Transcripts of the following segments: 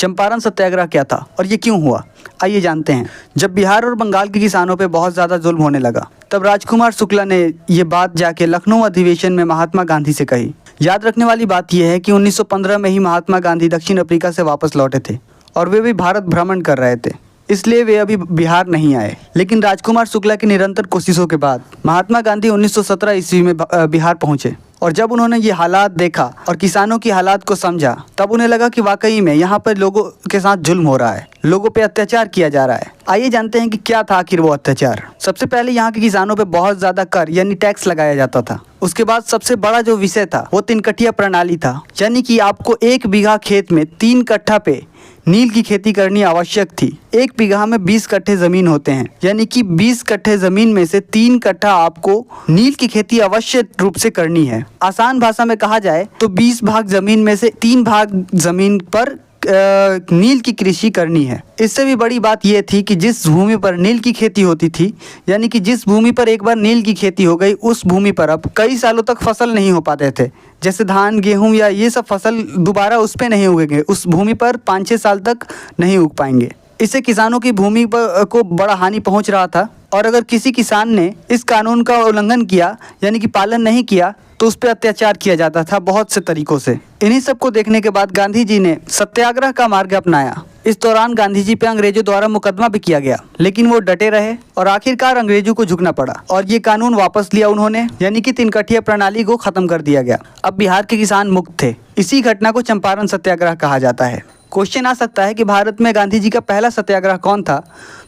चंपारण सत्याग्रह क्या था और ये क्यों हुआ, आइए जानते हैं। जब बिहार और बंगाल के किसानों पे बहुत ज़्यादा जुल्म होने लगा, तब राजकुमार शुक्ला ने ये बात जाके लखनऊ अधिवेशन में महात्मा गांधी से कही। याद रखने वाली बात यह है कि 1915 में ही महात्मा गांधी दक्षिण अफ्रीका से वापस लौटे थे और वे भी भारत भ्रमण कर रहे थे, इसलिए वे अभी बिहार नहीं आए। लेकिन राजकुमार शुक्ला की निरंतर कोशिशों के बाद महात्मा गांधी 1917 ईस्वी में बिहार पहुंचे और जब उन्होंने ये हालात देखा और किसानों की हालात को समझा, तब उन्हें लगा कि वाकई में यहाँ पर लोगों के साथ जुल्म हो रहा है, लोगों पे अत्याचार किया जा रहा है। आइए जानते हैं कि क्या था आखिर वो अत्याचार। सबसे पहले यहाँ के किसानों पे बहुत ज़्यादा कर यानी टैक्स लगाया जाता था। उसके बाद सबसे बड़ा जो विषय था वो 3 कट्ठिया प्रणाली था, यानी कि आपको 1 बीघा खेत में 3 कट्ठा पे नील की खेती करनी आवश्यक थी। 1 बीघा में 20 कट्ठे जमीन होते हैं, यानी कि 20 कट्ठे जमीन में से 3 कट्ठा आपको नील की खेती अवश्य रूप से करनी है। आसान भाषा में कहा जाए तो 20 भाग जमीन में से 3 भाग जमीन पर नील की कृषि करनी है। इससे भी बड़ी बात यह थी कि जिस भूमि पर नील की खेती होती थी, यानी कि जिस भूमि पर एक बार नील की खेती हो गई, उस भूमि पर अब कई सालों तक फसल नहीं हो पाते थे। जैसे धान, गेहूं या ये सब फसल दोबारा उस पर नहीं उगेंगे, उस भूमि पर 5-6 साल तक नहीं उग पाएंगे। इससे किसानों की भूमि पर को बड़ा हानि पहुंच रहा था और अगर किसी किसान ने इस कानून का उल्लंघन किया, यानी कि पालन नहीं किया, तो उस पर अत्याचार किया जाता था बहुत से तरीकों से। इन्हीं सब को देखने के बाद गांधी जी ने सत्याग्रह का मार्ग अपनाया। इस दौरान गांधी जी पे अंग्रेजों द्वारा मुकदमा भी किया गया, लेकिन वो डटे रहे और आखिरकार अंग्रेजों को झुकना पड़ा और ये कानून वापस लिया उन्होंने, यानी कि 3 कट्ठिया प्रणाली को खत्म कर दिया गया। अब बिहार के किसान मुक्त थे। इसी घटना को चंपारण सत्याग्रह कहा जाता है। क्वेश्चन आ सकता है कि भारत में गांधी जी का पहला सत्याग्रह कौन था,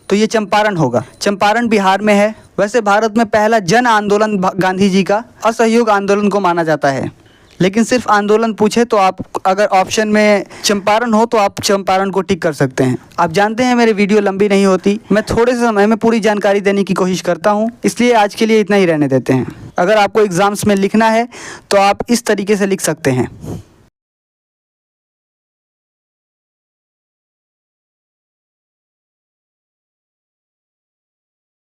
तो ये चंपारण होगा। चंपारण बिहार में है। वैसे भारत में पहला जन आंदोलन गांधी जी का असहयोग आंदोलन को माना जाता है, लेकिन सिर्फ आंदोलन पूछे तो आप अगर ऑप्शन में चंपारण हो तो आप चंपारण को टिक कर सकते हैं। आप जानते हैं मेरी वीडियो लंबी नहीं होती, मैं थोड़े से समय में पूरी जानकारी देने की कोशिश करता हूँ, इसलिए आज के लिए इतना ही रहने देते हैं। अगर आपको एग्जाम्स में लिखना है तो आप इस तरीके से लिख सकते हैं।